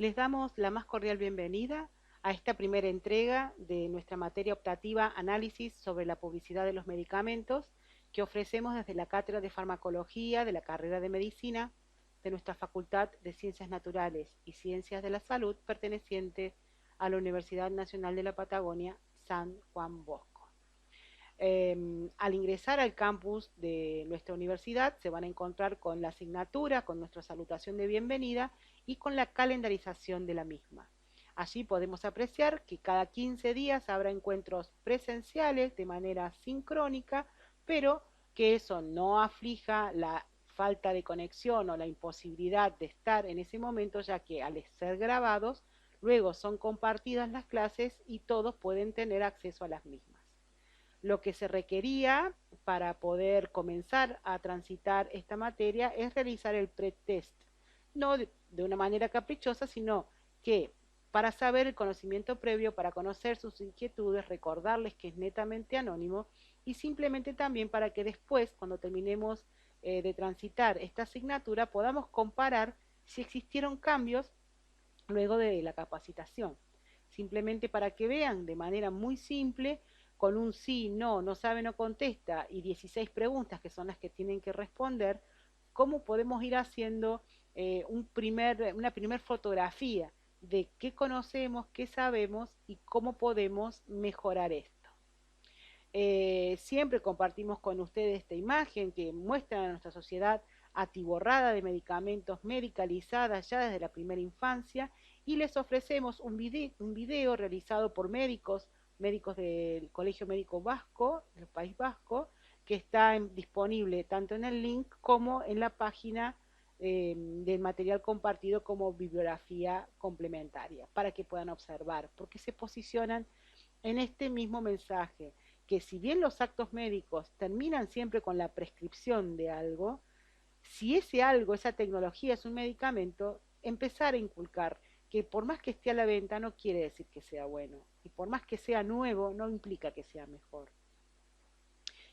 Les damos la más cordial bienvenida a esta primera entrega de nuestra materia optativa Análisis sobre la publicidad de los medicamentos que ofrecemos desde la Cátedra de Farmacología de la carrera de Medicina de nuestra Facultad de Ciencias Naturales y Ciencias de la Salud perteneciente a la Universidad Nacional de la Patagonia San Juan Bosco. Al ingresar al campus de nuestra universidad se van a encontrar con la asignatura, con nuestra salutación de bienvenida y con la calendarización de la misma. Allí podemos apreciar que cada 15 días habrá encuentros presenciales de manera sincrónica, pero que eso no aflija la falta de conexión o la imposibilidad de estar en ese momento, ya que al ser grabados, luego son compartidas las clases y todos pueden tener acceso a las mismas. Lo que se requería para poder comenzar a transitar esta materia es realizar el pretest, no de una manera caprichosa, sino que para saber el conocimiento previo, para conocer sus inquietudes, recordarles que es netamente anónimo y simplemente también para que después, cuando terminemos de transitar esta asignatura, podamos comparar si existieron cambios luego de la capacitación. Simplemente para que vean de manera muy simple, con un sí, no, no sabe, no contesta y 16 preguntas que son las que tienen que responder, cómo podemos ir haciendo una primer fotografía de qué conocemos, qué sabemos y cómo podemos mejorar esto. Siempre compartimos con ustedes esta imagen que muestra a nuestra sociedad atiborrada de medicamentos medicalizadas ya desde la primera infancia y les ofrecemos un video realizado por médicos del Colegio Médico Vasco, del País Vasco, que está disponible tanto en el link como en la página del material compartido como bibliografía complementaria para que puedan observar, porque se posicionan en este mismo mensaje, que si bien los actos médicos terminan siempre con la prescripción de algo, si ese algo, esa tecnología es un medicamento, empezar a inculcar que por más que esté a la venta no quiere decir que sea bueno, y por más que sea nuevo no implica que sea mejor.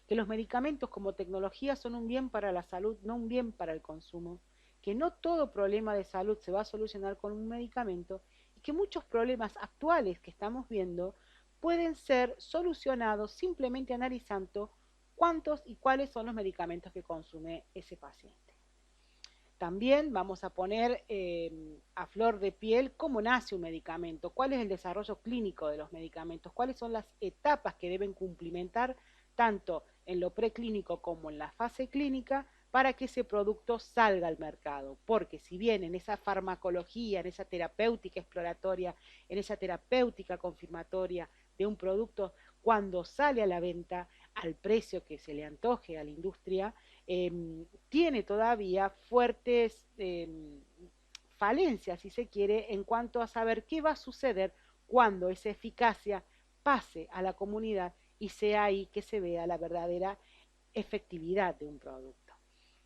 Que los medicamentos como tecnología son un bien para la salud, no un bien para el consumo, que no todo problema de salud se va a solucionar con un medicamento y que muchos problemas actuales que estamos viendo pueden ser solucionados simplemente analizando cuántos y cuáles son los medicamentos que consume ese paciente. También vamos a poner a flor de piel cómo nace un medicamento, cuál es el desarrollo clínico de los medicamentos, cuáles son las etapas que deben cumplimentar tanto en lo preclínico como en la fase clínica para que ese producto salga al mercado. Porque si bien en esa farmacología, en esa terapéutica exploratoria, en esa terapéutica confirmatoria de un producto, cuando sale a la venta al precio que se le antoje a la industria, tiene todavía fuertes falencias, si se quiere, en cuanto a saber qué va a suceder cuando esa eficacia pase a la comunidad y sea ahí que se vea la verdadera efectividad de un producto.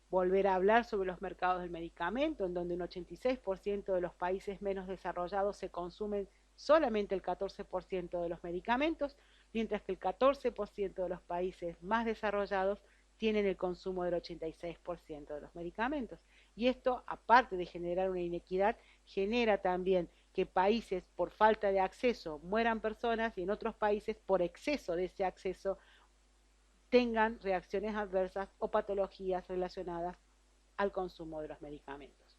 Volver a hablar sobre los mercados del medicamento, en donde un 86% de los países menos desarrollados se consumen solamente el 14% de los medicamentos, mientras que el 14% de los países más desarrollados tienen el consumo del 86% de los medicamentos. Y esto, aparte de generar una inequidad, genera también que países por falta de acceso mueran personas y en otros países por exceso de ese acceso tengan reacciones adversas o patologías relacionadas al consumo de los medicamentos.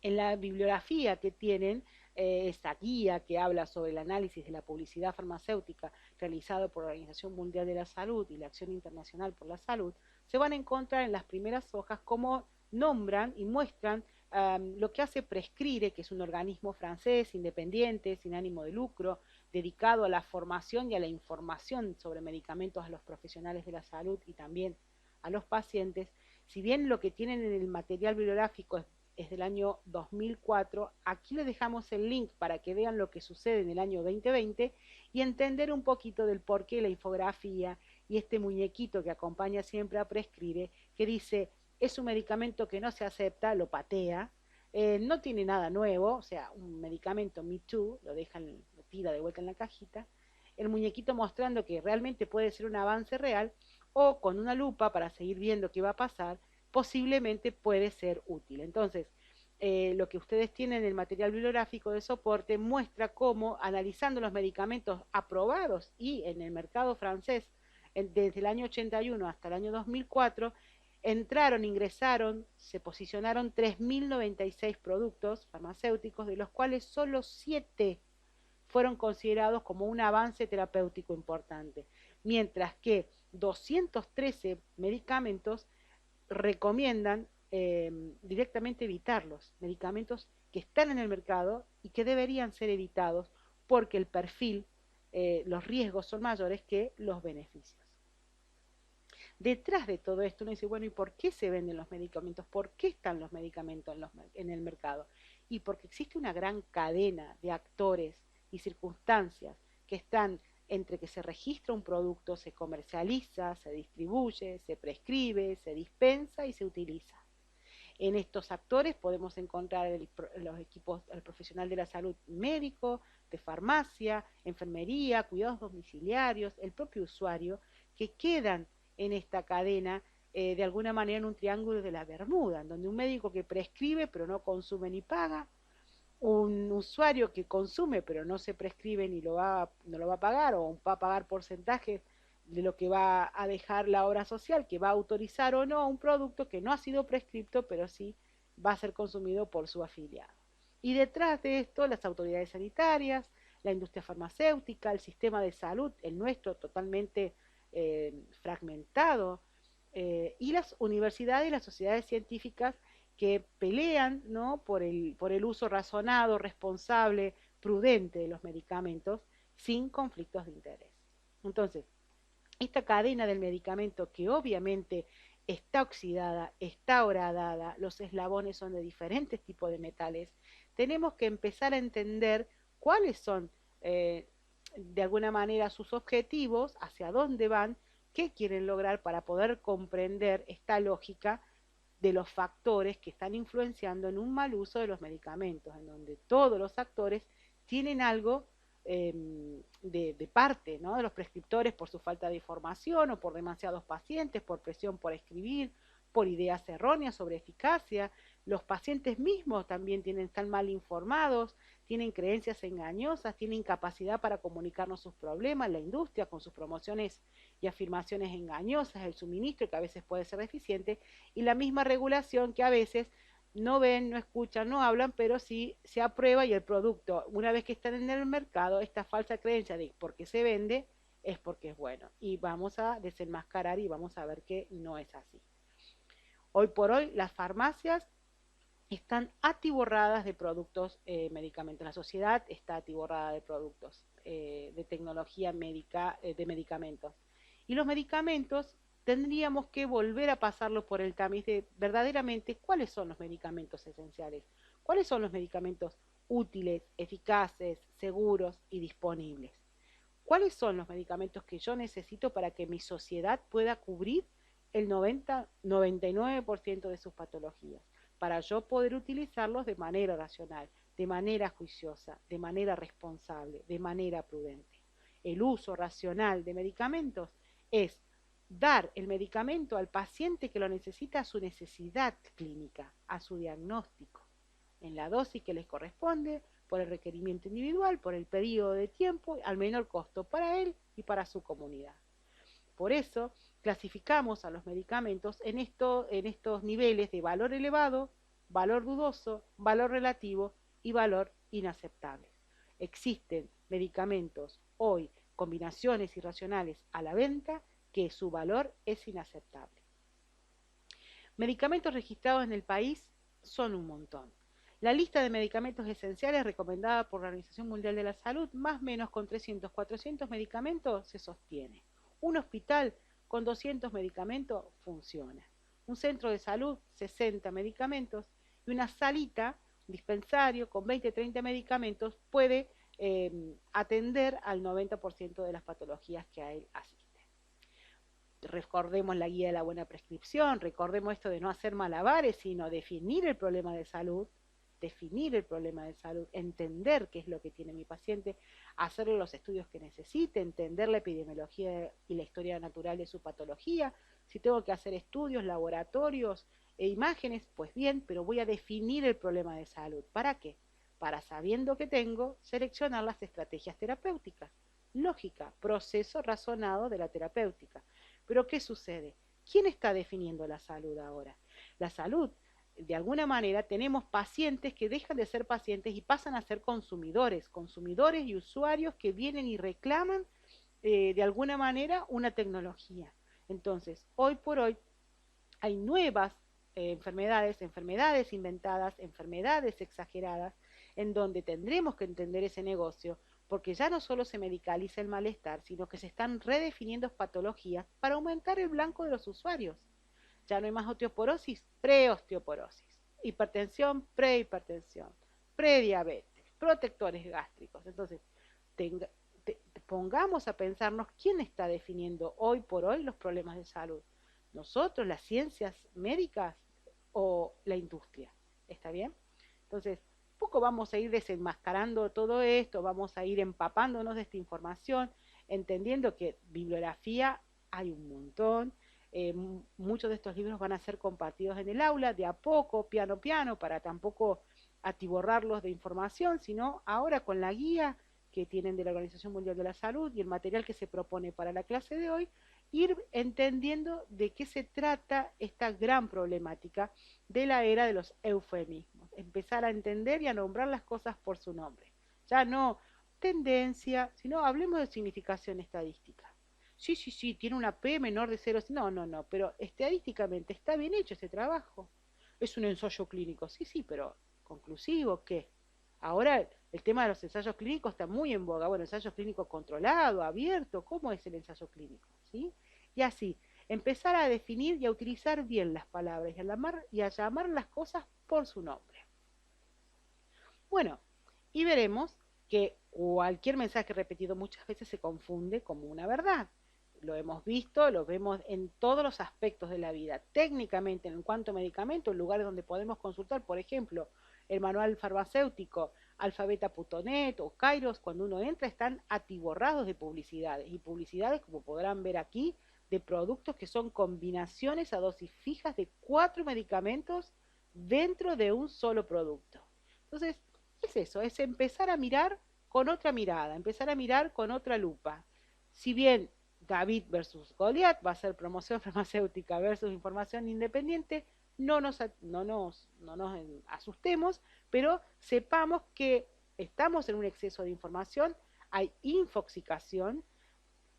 En la bibliografía que tienen, esta guía que habla sobre el análisis de la publicidad farmacéutica realizado por la Organización Mundial de la Salud y la Acción Internacional por la Salud, se van a encontrar en las primeras hojas cómo nombran y muestran lo que hace Prescrire, que es un organismo francés independiente, sin ánimo de lucro, dedicado a la formación y a la información sobre medicamentos a los profesionales de la salud y también a los pacientes. Si bien lo que tienen en el material bibliográfico es del año 2004, aquí les dejamos el link para que vean lo que sucede en el año 2020 y entender un poquito del porqué la infografía y este muñequito que acompaña siempre a Prescribe, que dice, es un medicamento que no se acepta, lo patea, no tiene nada nuevo, o sea, un medicamento Me Too, lo tira de vuelta en la cajita, el muñequito mostrando que realmente puede ser un avance real, o con una lupa para seguir viendo qué va a pasar, posiblemente puede ser útil. Entonces, lo que ustedes tienen en el material bibliográfico de soporte muestra cómo, analizando los medicamentos aprobados y en el mercado francés desde el año 81 hasta el año 2004, ingresaron, se posicionaron 3.096 productos farmacéuticos, de los cuales solo 7 fueron considerados como un avance terapéutico importante, mientras que 213 medicamentos recomiendan directamente evitarlos, medicamentos que están en el mercado y que deberían ser evitados porque el perfil, los riesgos son mayores que los beneficios. Detrás de todo esto uno dice, bueno, ¿y por qué se venden los medicamentos? ¿Por qué están los medicamentos en el mercado? Y porque existe una gran cadena de actores y circunstancias que están entre que se registra un producto, se comercializa, se distribuye, se prescribe, se dispensa y se utiliza. En estos actores podemos encontrar los equipos, el profesional de la salud médico, de farmacia, enfermería, cuidados domiciliarios, el propio usuario, que quedan en esta cadena de alguna manera en un triángulo de la Bermuda, en donde un médico que prescribe pero no consume ni paga, un usuario que consume pero no se prescribe ni no lo va a pagar o va a pagar porcentajes de lo que va a dejar la obra social, que va a autorizar o no un producto que no ha sido prescripto, pero sí va a ser consumido por su afiliado. Y detrás de esto, las autoridades sanitarias, la industria farmacéutica, el sistema de salud, el nuestro totalmente fragmentado, y las universidades y las sociedades científicas que pelean, ¿no?, por el uso razonado, responsable, prudente de los medicamentos sin conflictos de interés. Entonces, esta cadena del medicamento que obviamente está oxidada, está horadada, los eslabones son de diferentes tipos de metales, tenemos que empezar a entender cuáles son de alguna manera sus objetivos, hacia dónde van, qué quieren lograr para poder comprender esta lógica de los factores que están influenciando en un mal uso de los medicamentos, en donde todos los actores tienen algo de parte, ¿no?, de los prescriptores por su falta de información o por demasiados pacientes, por presión por escribir, por ideas erróneas sobre eficacia. Los pacientes mismos también están mal informados, tienen creencias engañosas, tienen incapacidad para comunicarnos sus problemas, la industria con sus promociones y afirmaciones engañosas, el suministro que a veces puede ser deficiente, y la misma regulación que a veces no ven, no escuchan, no hablan, pero sí se aprueba y el producto, una vez que están en el mercado, esta falsa creencia de porque se vende es porque es bueno. Y vamos a desenmascarar y vamos a ver que no es así. Hoy por hoy las farmacias están atiborradas de productos medicamentos. La sociedad está atiborrada de productos de tecnología médica, de medicamentos. Y los medicamentos tendríamos que volver a pasarlo por el tamiz de verdaderamente cuáles son los medicamentos esenciales, cuáles son los medicamentos útiles, eficaces, seguros y disponibles. ¿Cuáles son los medicamentos que yo necesito para que mi sociedad pueda cubrir el 99% de sus patologías? Para yo poder utilizarlos de manera racional, de manera juiciosa, de manera responsable, de manera prudente. El uso racional de medicamentos es dar el medicamento al paciente que lo necesita a su necesidad clínica, a su diagnóstico, en la dosis que les corresponde, por el requerimiento individual, por el periodo de tiempo, al menor costo para él y para su comunidad. Por eso clasificamos a los medicamentos en estos niveles de valor elevado, valor dudoso, valor relativo y valor inaceptable. Existen medicamentos hoy, combinaciones irracionales a la venta, que su valor es inaceptable. Medicamentos registrados en el país son un montón. La lista de medicamentos esenciales recomendada por la Organización Mundial de la Salud, más o menos con 300, 400 medicamentos, se sostiene. Un hospital con 200 medicamentos funciona. Un centro de salud, 60 medicamentos. Y una salita, dispensario, con 20, 30 medicamentos, puede atender al 90% de las patologías que a él asisten. Recordemos la guía de la buena prescripción, recordemos esto de no hacer malabares, sino definir el problema de salud, entender qué es lo que tiene mi paciente, hacerle los estudios que necesite, entender la epidemiología y la historia natural de su patología, si tengo que hacer estudios, laboratorios, imágenes, pues bien, pero voy a definir el problema de salud. ¿Para qué? Para, sabiendo que tengo, seleccionar las estrategias terapéuticas. Lógica, proceso razonado de la terapéutica. Pero ¿qué sucede? ¿Quién está definiendo la salud ahora? La salud, de alguna manera, tenemos pacientes que dejan de ser pacientes y pasan a ser consumidores, consumidores y usuarios que vienen y reclaman de alguna manera una tecnología. Entonces, hoy por hoy hay nuevas enfermedades inventadas, enfermedades exageradas, en donde tendremos que entender ese negocio, porque ya no solo se medicaliza el malestar, sino que se están redefiniendo patologías para aumentar el blanco de los usuarios. Ya no hay más osteoporosis, preosteoporosis, hipertensión, prehipertensión, prediabetes, protectores gástricos. Entonces, tenga, pongamos a pensarnos quién está definiendo hoy por hoy los problemas de salud. ¿Nosotros, las ciencias médicas o la industria? ¿Está bien? Entonces, poco vamos a ir desenmascarando todo esto, vamos a ir empapándonos de esta información, entendiendo que bibliografía hay un montón. Muchos de estos libros van a ser compartidos en el aula, de a poco, piano piano, para tampoco atiborrarlos de información, sino ahora con la guía que tienen de la Organización Mundial de la Salud y el material que se propone para la clase de hoy, ir entendiendo de qué se trata esta gran problemática de la era de los eufemismos. Empezar a entender y a nombrar las cosas por su nombre. Ya no tendencia, sino hablemos de significación estadística. Sí, sí, sí, tiene una P menor de 0. No, no, no, pero estadísticamente está bien hecho ese trabajo. Es un ensayo clínico, sí, sí, pero conclusivo, ¿qué? Ahora el tema de los ensayos clínicos está muy en boga. Bueno, ensayo clínico controlado, abierto, ¿cómo es el ensayo clínico? ¿Sí? Y así, empezar a definir y a utilizar bien las palabras y a llamar las cosas por su nombre. Bueno, y veremos que cualquier mensaje repetido muchas veces se confunde como una verdad. Lo hemos visto, lo vemos en todos los aspectos de la vida. Técnicamente, en cuanto a medicamentos, lugares donde podemos consultar, por ejemplo, el manual farmacéutico, alfabeta.net o Kairos, cuando uno entra están atiborrados de publicidades. Y publicidades, como podrán ver aquí, de productos que son combinaciones a dosis fijas de 4 medicamentos dentro de un solo producto. Entonces, es eso, es empezar a mirar con otra mirada, empezar a mirar con otra lupa. Si bien David versus Goliat va a ser promoción farmacéutica versus información independiente, no nos asustemos, pero sepamos que estamos en un exceso de información, hay infoxicación,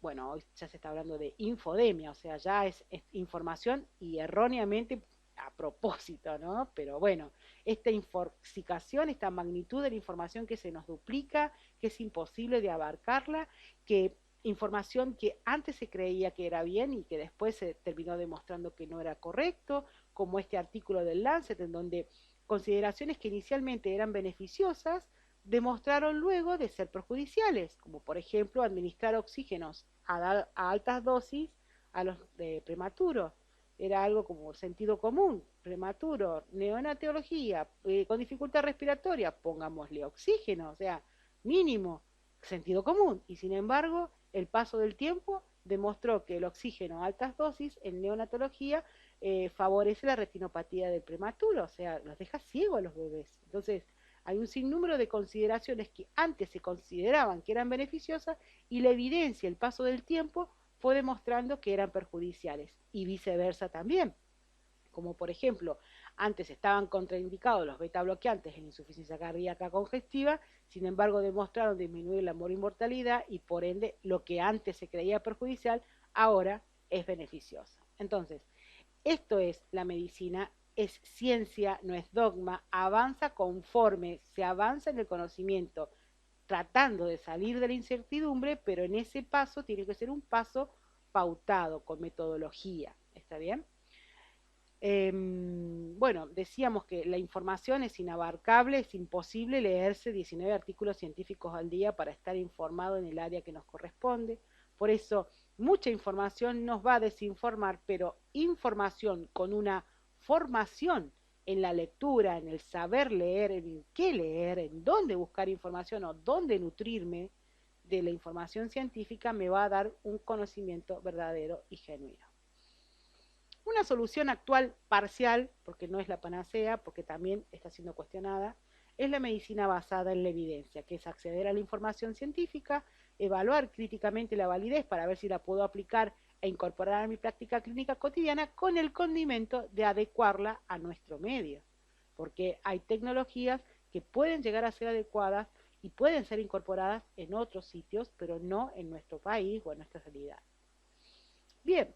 bueno, hoy ya se está hablando de infodemia, o sea, ya es información y erróneamente a propósito, ¿no? Pero bueno, esta infoxicación, esta magnitud de la información que se nos duplica, que es imposible de abarcarla, que información que antes se creía que era bien y que después se terminó demostrando que no era correcto, como este artículo del Lancet, en donde consideraciones que inicialmente eran beneficiosas demostraron luego de ser perjudiciales, como por ejemplo administrar oxígenos a altas dosis a los prematuros. Era algo como sentido común, prematuro, neonatología, con dificultad respiratoria, pongámosle oxígeno, o sea, mínimo, sentido común. Y sin embargo, el paso del tiempo demostró que el oxígeno a altas dosis en neonatología favorece la retinopatía del prematuro, o sea, los deja ciegos a los bebés. Entonces, hay un sinnúmero de consideraciones que antes se consideraban que eran beneficiosas y la evidencia, el paso del tiempo, fue demostrando que eran perjudiciales y viceversa también. Como por ejemplo, antes estaban contraindicados los beta bloqueantes en insuficiencia cardíaca congestiva, sin embargo demostraron disminuir la mortalidad y por ende lo que antes se creía perjudicial ahora es beneficioso. Entonces, esto es la medicina, es ciencia, no es dogma, avanza conforme se avanza en el conocimiento, tratando de salir de la incertidumbre, pero en ese paso tiene que ser un paso pautado, con metodología. ¿Está bien? Bueno, decíamos que la información es inabarcable, es imposible leerse 19 artículos científicos al día para estar informado en el área que nos corresponde. Por eso, mucha información nos va a desinformar, pero información con una formación en la lectura, en el saber leer, en qué leer, en dónde buscar información o dónde nutrirme de la información científica, me va a dar un conocimiento verdadero y genuino. Una solución actual parcial, porque no es la panacea, porque también está siendo cuestionada, es la medicina basada en la evidencia, que es acceder a la información científica, evaluar críticamente la validez para ver si la puedo aplicar e incorporar a mi práctica clínica cotidiana con el condimento de adecuarla a nuestro medio, porque hay tecnologías que pueden llegar a ser adecuadas y pueden ser incorporadas en otros sitios, pero no en nuestro país o en nuestra realidad. Bien,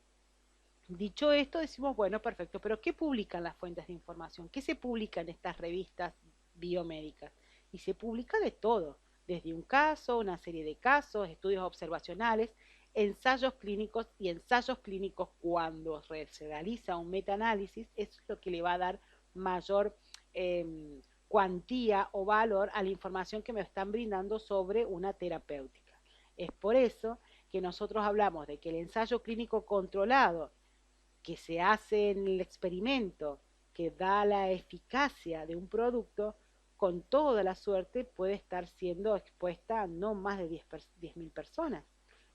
dicho esto, decimos, bueno, perfecto, pero ¿qué publican las fuentes de información? ¿Qué se publica en estas revistas biomédicas? Y se publica de todo, desde un caso, una serie de casos, estudios observacionales, ensayos clínicos y ensayos clínicos cuando se realiza un metaanálisis, eso es lo que le va a dar mayor cuantía o valor a la información que me están brindando sobre una terapéutica. Es por eso que nosotros hablamos de que el ensayo clínico controlado que se hace en el experimento, que da la eficacia de un producto, con toda la suerte puede estar siendo expuesta a no más de 10.000 personas.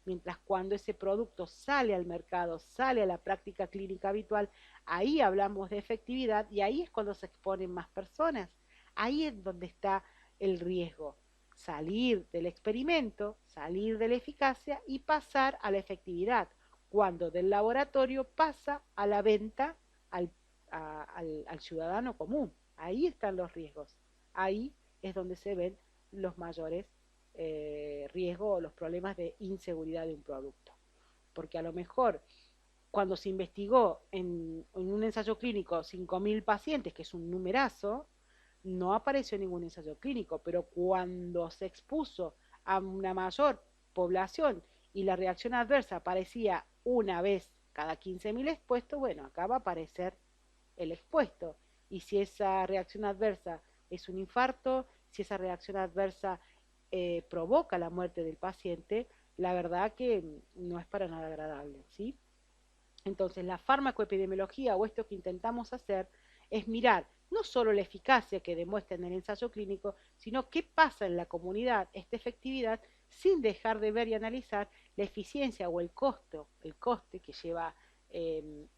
Mientras cuando ese producto sale al mercado, sale a la práctica clínica habitual, ahí hablamos de efectividad y ahí es cuando se exponen más personas. Ahí es donde está el riesgo. Salir del experimento, salir de la eficacia y pasar a la efectividad cuando del laboratorio pasa a la venta al ciudadano común. Ahí están los riesgos. Ahí es donde se ven los mayores riesgos o los problemas de inseguridad de un producto. Porque a lo mejor cuando se investigó en un ensayo clínico 5.000 pacientes, que es un numerazo, no apareció ningún ensayo clínico, pero cuando se expuso a una mayor población y la reacción adversa aparecía una vez cada 15.000 expuestos, bueno, acá va a aparecer el expuesto. Y si esa reacción adversa es un infarto, si esa reacción adversa provoca la muerte del paciente, la verdad que no es para nada agradable, ¿sí? Entonces, la farmacoepidemiología o esto que intentamos hacer es mirar no solo la eficacia que demuestra en el ensayo clínico, sino qué pasa en la comunidad, esta efectividad, sin dejar de ver y analizar la eficiencia o el coste que lleva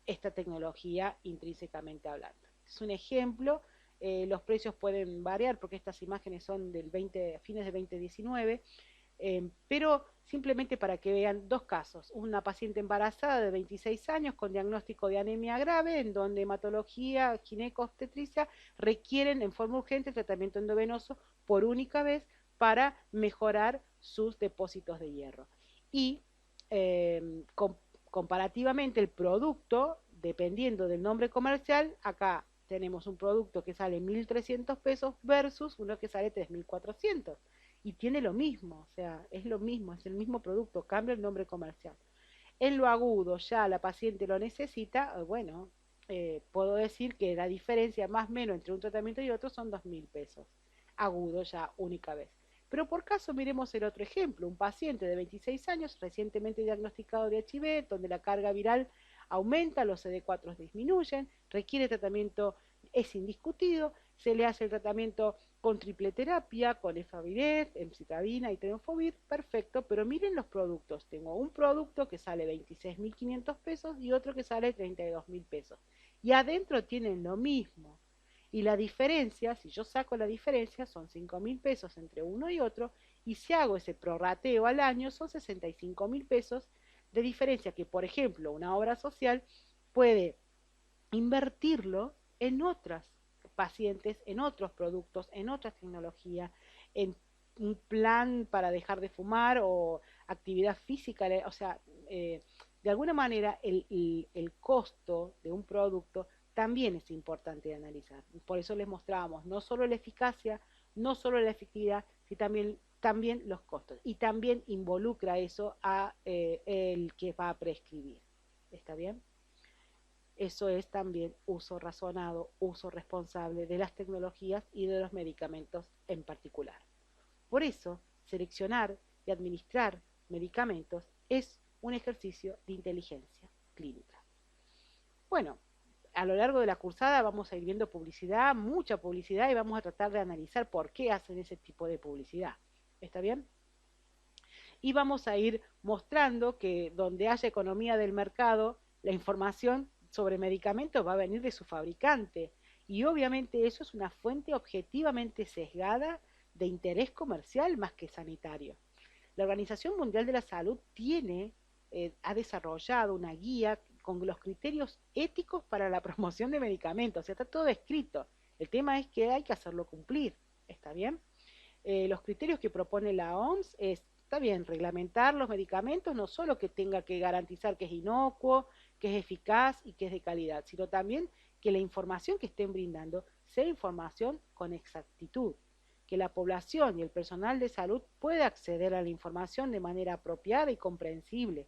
esta tecnología intrínsecamente hablando. Es un ejemplo, los precios pueden variar porque estas imágenes son del fines de 2019, pero simplemente para que vean dos casos. Una paciente embarazada de 26 años con diagnóstico de anemia grave, en donde hematología, ginecobstetricia requieren en forma urgente tratamiento endovenoso por única vez para mejorar sus depósitos de hierro. Y comparativamente el producto, dependiendo del nombre comercial, acá tenemos un producto que sale 1.300 pesos versus uno que sale 3.400 y tiene lo mismo, o sea, es lo mismo, es el mismo producto, cambia el nombre comercial. En lo agudo ya la paciente lo necesita, bueno, puedo decir que la diferencia más o menos entre un tratamiento y otro son 2.000 pesos, agudo ya única vez. Pero por caso miremos el otro ejemplo, un paciente de 26 años recientemente diagnosticado de HIV, donde la carga viral aumenta, los CD4 disminuyen, requiere tratamiento, es indiscutido, se le hace el tratamiento con triple terapia, con efavirenz, emcitabina y tenofovir, perfecto, pero miren los productos. Tengo un producto que sale 26.500 pesos y otro que sale 32.000 pesos. Y adentro tienen lo mismo. Y la diferencia, si yo saco la diferencia, son 5.000 pesos entre uno y otro, y si hago ese prorrateo al año, son 65.000 pesos de diferencia que, por ejemplo, una obra social puede invertirlo en otras pacientes, en otros productos, en otras tecnologías, en un plan para dejar de fumar o actividad física, o sea, de alguna manera el costo de un producto también es importante de analizar. Por eso les mostrábamos no solo la eficacia, no solo la efectividad, sino también los costos. Y también involucra eso a el que va a prescribir. ¿Está bien? Eso es también uso razonado, uso responsable de las tecnologías y de los medicamentos en particular. Por eso, seleccionar y administrar medicamentos es un ejercicio de inteligencia clínica. Bueno, a lo largo de la cursada vamos a ir viendo publicidad, mucha publicidad, y vamos a tratar de analizar por qué hacen ese tipo de publicidad. ¿Está bien? Y vamos a ir mostrando que donde haya economía del mercado, la información sobre medicamentos va a venir de su fabricante. Y obviamente eso es una fuente objetivamente sesgada de interés comercial más que sanitario. La Organización Mundial de la Salud ha desarrollado una guía con los criterios éticos para la promoción de medicamentos. O sea, está todo escrito. El tema es que hay que hacerlo cumplir. ¿Está bien? Los criterios que propone la OMS está bien, reglamentar los medicamentos, no solo que tenga que garantizar que es inocuo, que es eficaz y que es de calidad, sino también que la información que estén brindando sea información con exactitud, que la población y el personal de salud pueda acceder a la información de manera apropiada y comprensible.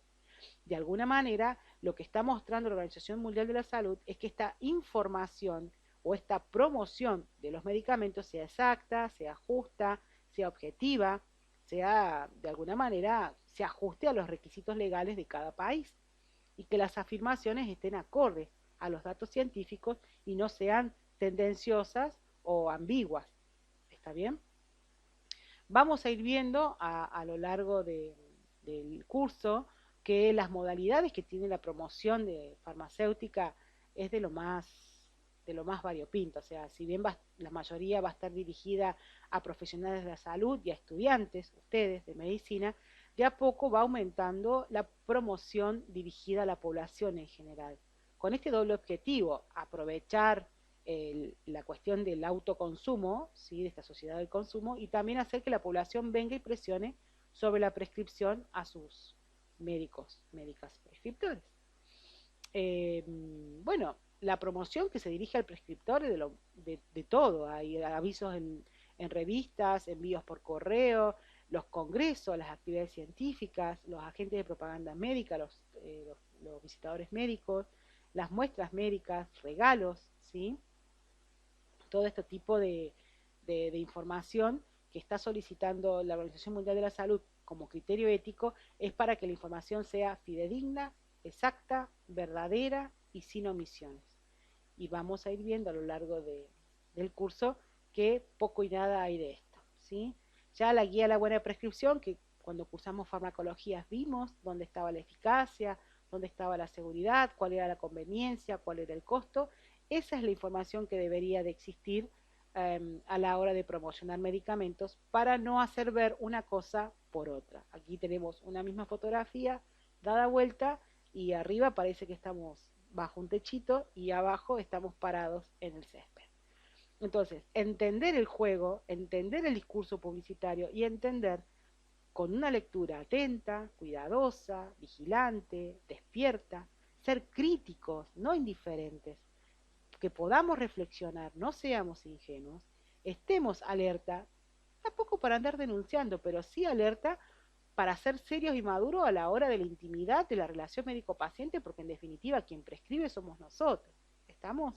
De alguna manera, lo que está mostrando la Organización Mundial de la Salud es que esta información o esta promoción de los medicamentos sea exacta, sea justa, sea objetiva, sea de alguna manera se ajuste a los requisitos legales de cada país y que las afirmaciones estén acordes a los datos científicos y no sean tendenciosas o ambiguas. ¿Está bien? Vamos a ir viendo a lo largo del curso que las modalidades que tiene la promoción de farmacéutica es de lo más variopinto. O sea, si bien la mayoría va a estar dirigida a profesionales de la salud y a estudiantes, ustedes de medicina, de a poco va aumentando la promoción dirigida a la población en general. Con este doble objetivo, aprovechar la cuestión del autoconsumo, ¿sí? De esta sociedad del consumo, y también hacer que la población venga y presione sobre la prescripción a sus médicos, médicas prescriptores. Bueno, la promoción que se dirige al prescriptor de todo, hay avisos en revistas, envíos por correo, los congresos, las actividades científicas, los agentes de propaganda médica, los visitadores médicos, las muestras médicas, regalos, ¿sí? Todo este tipo de información que está solicitando la Organización Mundial de la Salud como criterio ético es para que la información sea fidedigna, exacta, verdadera y sin omisiones. Y vamos a ir viendo a lo largo del curso que poco y nada hay de esto, ¿sí? Ya la guía a la buena prescripción, que cuando cursamos farmacología vimos dónde estaba la eficacia, dónde estaba la seguridad, cuál era la conveniencia, cuál era el costo. Esa es la información que debería de existir a la hora de promocionar medicamentos para no hacer ver una cosa por otra. Aquí tenemos una misma fotografía dada vuelta y arriba parece que estamos bajo un techito y abajo estamos parados en el césped. Entonces, entender el juego, entender el discurso publicitario y entender con una lectura atenta, cuidadosa, vigilante, despierta, ser críticos, no indiferentes, que podamos reflexionar, no seamos ingenuos, estemos alerta, tampoco para andar denunciando, pero sí alerta para ser serios y maduros a la hora de la intimidad de la relación médico-paciente, porque en definitiva quien prescribe somos nosotros. ¿Estamos?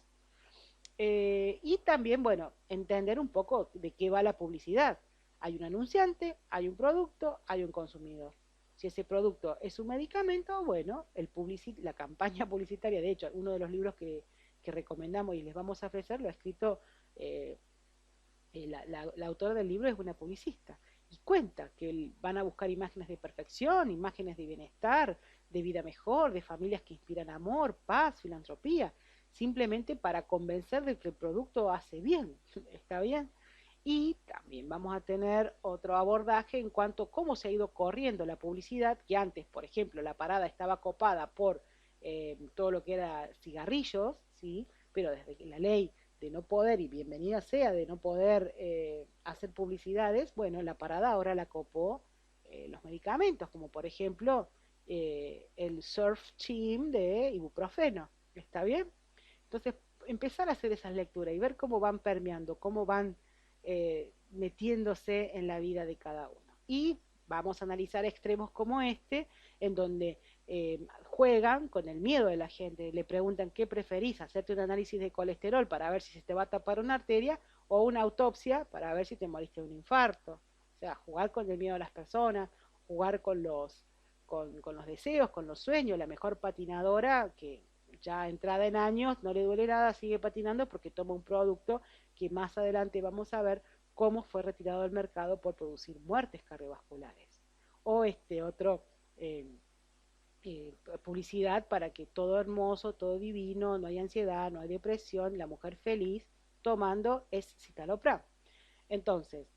Y también, bueno, entender un poco de qué va la publicidad. Hay un anunciante, hay un producto, hay un consumidor. Si ese producto es un medicamento, bueno, la campaña publicitaria, de hecho, uno de los libros que recomendamos y les vamos a ofrecer lo ha escrito eh, la autora del libro es una publicista y cuenta que van a buscar imágenes de perfección, imágenes de bienestar, de vida mejor, de familias que inspiran amor, paz, filantropía, simplemente para convencer de que el producto hace bien, ¿está bien? Y también vamos a tener otro abordaje en cuanto a cómo se ha ido corriendo la publicidad, que antes, por ejemplo, la parada estaba copada por todo lo que era cigarrillos, ¿sí? Pero desde que la ley de no poder, y bienvenida sea, de no poder hacer publicidades, bueno, la parada ahora la copó los medicamentos, como por ejemplo el Surf Team de ibuprofeno, ¿está bien? Entonces, empezar a hacer esas lecturas y ver cómo van permeando, cómo van metiéndose en la vida de cada uno. Y vamos a analizar extremos como este, en donde juegan con el miedo de la gente, le preguntan qué preferís, hacerte un análisis de colesterol para ver si se te va a tapar una arteria o una autopsia para ver si te moriste de un infarto. O sea, jugar con el miedo de las personas, jugar con los deseos, con los sueños, la mejor patinadora que ya entrada en años, no le duele nada, sigue patinando porque toma un producto que más adelante vamos a ver cómo fue retirado del mercado por producir muertes cardiovasculares. O este otro publicidad para que todo hermoso, todo divino, no hay ansiedad, no hay depresión, la mujer feliz tomando es citalopram. Entonces,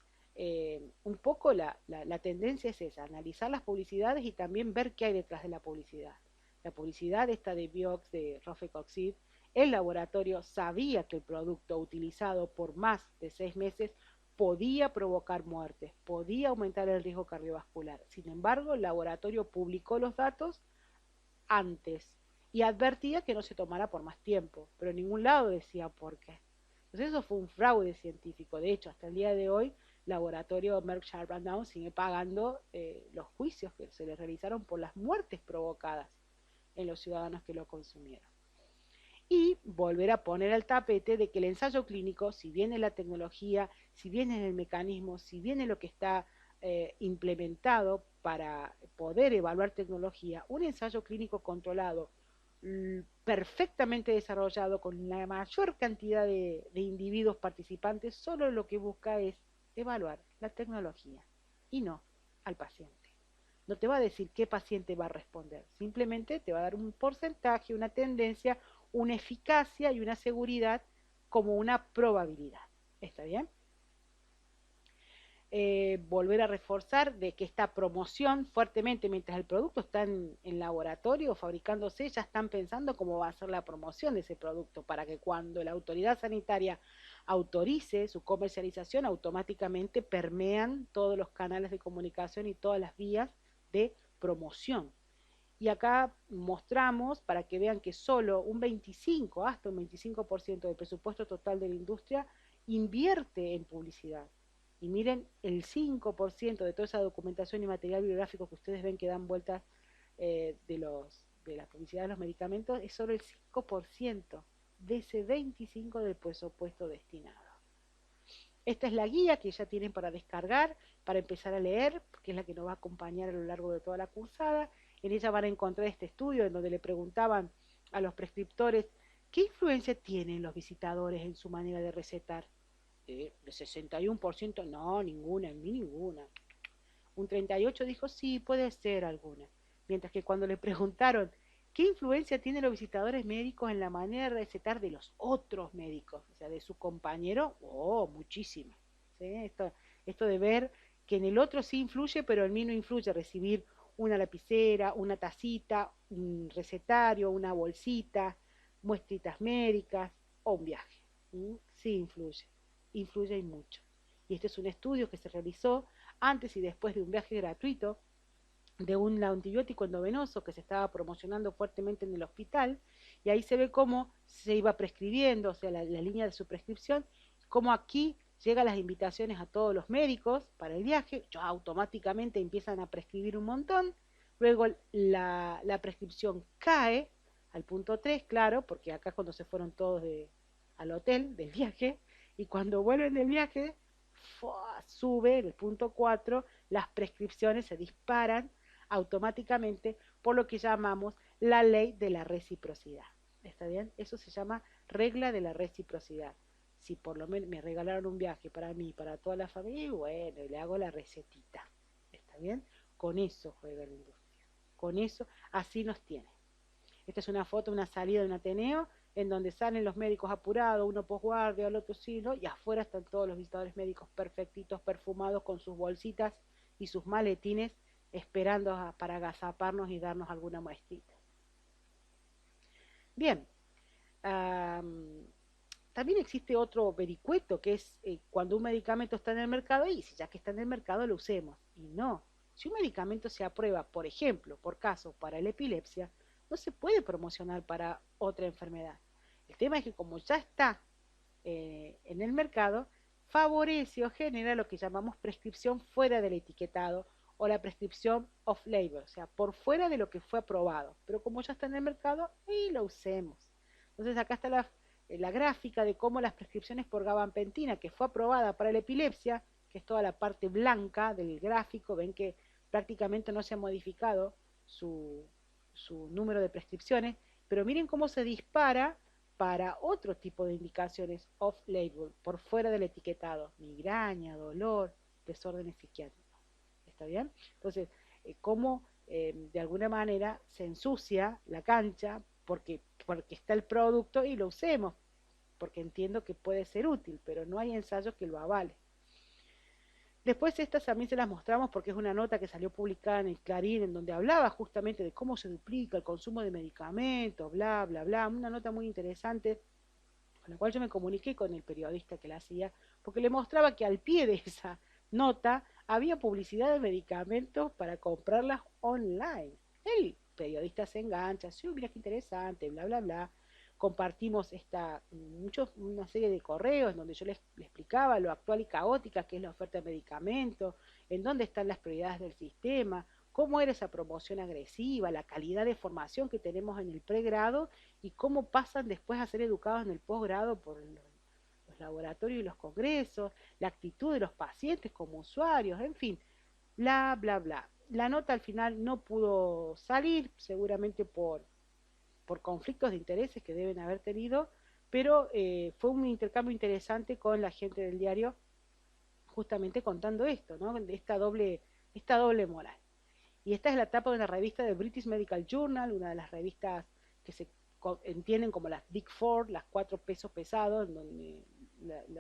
un poco la tendencia es esa, analizar las publicidades y también ver qué hay detrás de la publicidad. La publicidad esta de Biox, de Rofecoxib, el laboratorio sabía que el producto utilizado por más de 6 meses podía provocar muertes, podía aumentar el riesgo cardiovascular. Sin embargo, el laboratorio publicó los datos antes y advertía que no se tomara por más tiempo, pero en ningún lado decía por qué. Entonces eso fue un fraude científico. De hecho, hasta el día de hoy, el laboratorio Merck Sharp and Down sigue pagando los juicios que se le realizaron por las muertes provocadas en los ciudadanos que lo consumieron. Y volver a poner al tapete de que el ensayo clínico, si bien es la tecnología, si bien es el mecanismo, si bien es lo que está implementado para poder evaluar tecnología, un ensayo clínico controlado, perfectamente desarrollado con la mayor cantidad de individuos participantes, solo lo que busca es evaluar la tecnología y no al paciente. No te va a decir qué paciente va a responder, simplemente te va a dar un porcentaje, una tendencia, una eficacia y una seguridad como una probabilidad. ¿Está bien? Volver a reforzar de que esta promoción fuertemente, mientras el producto está en laboratorio fabricándose, ya están pensando cómo va a ser la promoción de ese producto para que cuando la autoridad sanitaria autorice su comercialización, automáticamente permean todos los canales de comunicación y todas las vías de promoción. Y acá mostramos para que vean que solo un 25, hasta un 25% del presupuesto total de la industria invierte en publicidad. Y miren, el 5% de toda esa documentación y material bibliográfico que ustedes ven que dan vueltas de la publicidad de los medicamentos es solo el 5% de ese 25% del presupuesto destinado. Esta es la guía que ya tienen para descargar, para empezar a leer, porque es la que nos va a acompañar a lo largo de toda la cursada. En ella van a encontrar este estudio en donde le preguntaban a los prescriptores qué influencia tienen los visitadores en su manera de recetar. De 61%, no, ninguna, en mí ninguna. Un 38% dijo, sí, puede ser alguna. Mientras que cuando le preguntaron qué influencia tienen los visitadores médicos en la manera de recetar de los otros médicos, o sea, de su compañero, oh, muchísima. ¿Sí? Esto de ver que en el otro sí influye, pero en mí no influye recibir una lapicera, una tacita, un recetario, una bolsita, muestritas médicas o un viaje. Sí influye y mucho. Y este es un estudio que se realizó antes y después de un viaje gratuito de un antibiótico endovenoso que se estaba promocionando fuertemente en el hospital, y ahí se ve cómo se iba prescribiendo, o sea, la línea de su prescripción, cómo aquí llegan las invitaciones a todos los médicos para el viaje, ya automáticamente empiezan a prescribir un montón, luego la prescripción cae al punto 3, claro, porque acá es cuando se fueron todos al hotel del viaje, y cuando vuelven del viaje, sube el punto 4, las prescripciones se disparan automáticamente por lo que llamamos la ley de la reciprocidad. ¿Está bien? Eso se llama regla de la reciprocidad. Si por lo menos me regalaron un viaje para mí, para toda la familia, bueno, le hago la recetita. ¿Está bien? Con eso juega la industria. Con eso, así nos tiene. Esta es una foto, una salida de un Ateneo, en donde salen los médicos apurados, uno posguardia, el otro silo, y afuera están todos los visitadores médicos perfectitos, perfumados, con sus bolsitas y sus maletines, esperando para agazaparnos y darnos alguna muestrita. Bien, también existe otro vericueto, que es cuando un medicamento está en el mercado, y si ya que está en el mercado lo usemos. Y no, si un medicamento se aprueba, por ejemplo, por caso, para la epilepsia, no se puede promocionar para otra enfermedad. El tema es que como ya está en el mercado, favorece o genera lo que llamamos prescripción fuera del etiquetado o la prescripción off-label, o sea, por fuera de lo que fue aprobado. Pero como ya está en el mercado, y lo usemos. Entonces acá está la gráfica de cómo las prescripciones por gabapentina, que fue aprobada para la epilepsia, que es toda la parte blanca del gráfico, ven que prácticamente no se ha modificado su número de prescripciones, pero miren cómo se dispara para otro tipo de indicaciones off-label, por fuera del etiquetado, migraña, dolor, desórdenes psiquiátricos. ¿Está bien? Entonces, cómo de alguna manera se ensucia la cancha porque está el producto y lo usemos, porque entiendo que puede ser útil, pero no hay ensayos que lo avalen. Después estas también se las mostramos porque es una nota que salió publicada en el Clarín, en donde hablaba justamente de cómo se duplica el consumo de medicamentos, bla, bla, bla, una nota muy interesante, con la cual yo me comuniqué con el periodista que la hacía, porque le mostraba que al pie de esa nota había publicidad de medicamentos para comprarlas online. El periodista se engancha, sí, mira qué interesante, bla, bla, bla. Compartimos una serie de correos en donde yo le explicaba lo actual y caótica que es la oferta de medicamentos, en dónde están las prioridades del sistema, cómo era esa promoción agresiva, la calidad de formación que tenemos en el pregrado y cómo pasan después a ser educados en el posgrado por los laboratorios y los congresos, la actitud de los pacientes como usuarios, en fin, bla, bla, bla. La nota al final no pudo salir, seguramente por conflictos de intereses que deben haber tenido, pero fue un intercambio interesante con la gente del diario, justamente contando esto, ¿no? De esta doble moral. Y esta es la tapa de una revista del British Medical Journal, una de las revistas que se entienden como las Big Four, las 4 pesos pesados, en donde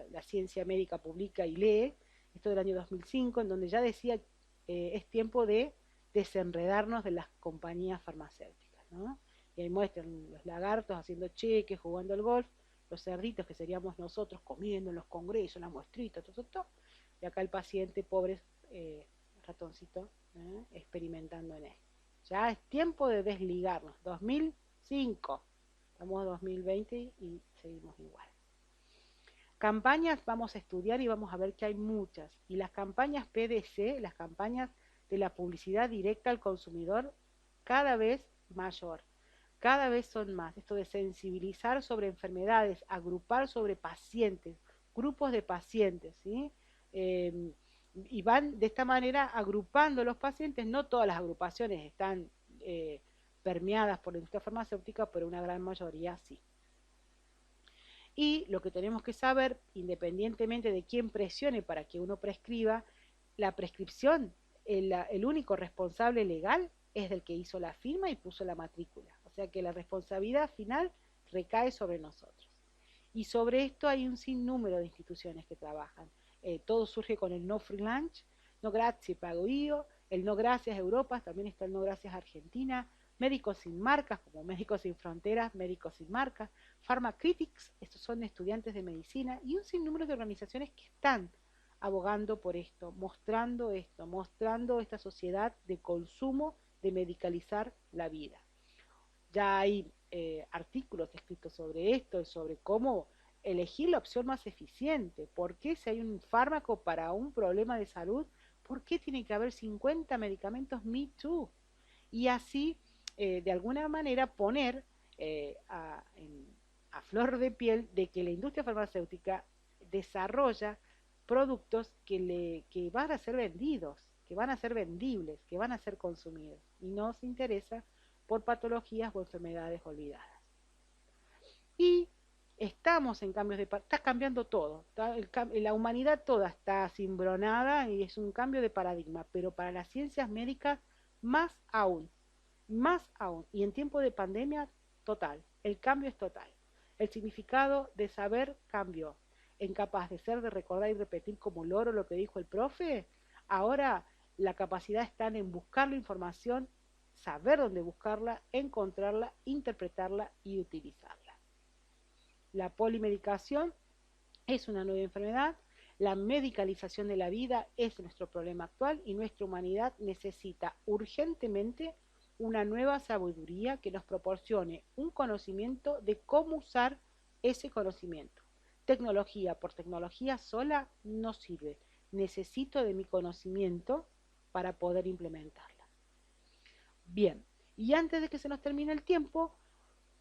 la ciencia médica publica y lee, esto del año 2005, en donde ya decía es tiempo de desenredarnos de las compañías farmacéuticas, ¿no? Y ahí muestran los lagartos haciendo cheques, jugando al golf, los cerditos que seríamos nosotros comiendo en los congresos, las muestritas, todo, y acá el paciente pobre ratoncito experimentando en él. Ya es tiempo de desligarnos. 2005, estamos en 2020 y seguimos igual. Campañas vamos a estudiar y vamos a ver que hay muchas. Y las campañas PDC, las campañas de la publicidad directa al consumidor, cada vez mayor. Cada vez son más. Esto de sensibilizar sobre enfermedades, agrupar sobre pacientes, grupos de pacientes, ¿sí? Y van de esta manera agrupando los pacientes. No todas las agrupaciones están permeadas por la industria farmacéutica, pero una gran mayoría sí. Y lo que tenemos que saber, independientemente de quién presione para que uno prescriba, la prescripción, el único responsable legal es del que hizo la firma y puso la matrícula. O sea que la responsabilidad final recae sobre nosotros. Y sobre esto hay un sinnúmero de instituciones que trabajan. Todo surge con el No Free Lunch, No Grazie Pago Io, el No Gracias Europa, también está el No Gracias Argentina, Médicos Sin Marcas, como Médicos Sin Fronteras, Médicos Sin Marcas, Pharmacritics, estos son estudiantes de medicina, y un sinnúmero de organizaciones que están abogando por esto, mostrando esta sociedad de consumo, de medicalizar la vida. Ya hay artículos escritos sobre esto, sobre cómo elegir la opción más eficiente. ¿Por qué si hay un fármaco para un problema de salud, por qué tiene que haber 50 medicamentos Me Too? Y así, de alguna manera, poner a flor de piel de que la industria farmacéutica desarrolla productos que van a ser vendidos, que van a ser vendibles, que van a ser consumidos. Y no se interesa por patologías o enfermedades olvidadas. Y estamos en cambios de... Está cambiando todo. La humanidad toda está cimbronada y es un cambio de paradigma, pero para las ciencias médicas más aún. Más aún. Y en tiempo de pandemia, total. El cambio es total. El significado de saber cambió. En capaz de ser, de recordar y repetir como loro lo que dijo el profe, ahora la capacidad está en buscar la información, saber dónde buscarla, encontrarla, interpretarla y utilizarla. La polimedicación es una nueva enfermedad, la medicalización de la vida es nuestro problema actual y nuestra humanidad necesita urgentemente una nueva sabiduría que nos proporcione un conocimiento de cómo usar ese conocimiento. Tecnología por tecnología sola no sirve. Necesito de mi conocimiento para poder implementarla. Bien, y antes de que se nos termine el tiempo,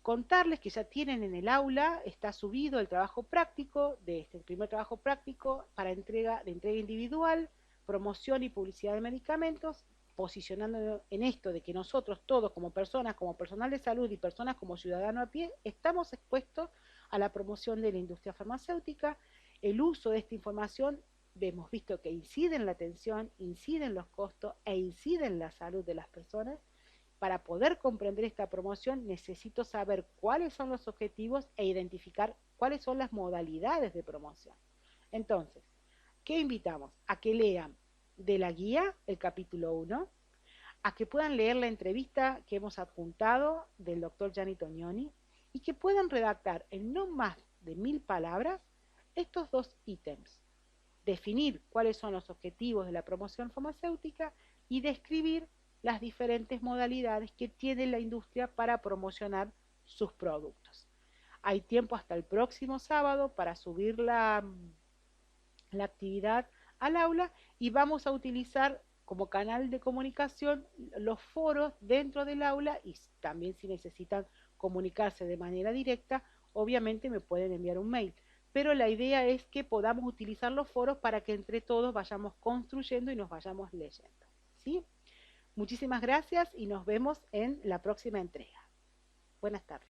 contarles que ya tienen en el aula, está subido el trabajo práctico, el primer trabajo práctico para de entrega individual, promoción y publicidad de medicamentos, posicionando en esto de que nosotros todos como personas, como personal de salud y personas como ciudadanos a pie, estamos expuestos a la promoción de la industria farmacéutica, el uso de esta información hemos visto que incide en la atención, incide en los costos e incide en la salud de las personas. Para poder comprender esta promoción necesito saber cuáles son los objetivos e identificar cuáles son las modalidades de promoción. Entonces, ¿qué invitamos? A que lean de la guía el capítulo 1, a que puedan leer la entrevista que hemos adjuntado del doctor Gianni Tognoni y que puedan redactar en no más de 1000 palabras estos dos ítems. Definir cuáles son los objetivos de la promoción farmacéutica y describir las diferentes modalidades que tiene la industria para promocionar sus productos. Hay tiempo hasta el próximo sábado para subir la actividad al aula y vamos a utilizar como canal de comunicación los foros dentro del aula y también si necesitan comunicarse de manera directa, obviamente me pueden enviar un mail. Pero la idea es que podamos utilizar los foros para que entre todos vayamos construyendo y nos vayamos leyendo. ¿Sí? Muchísimas gracias y nos vemos en la próxima entrega. Buenas tardes.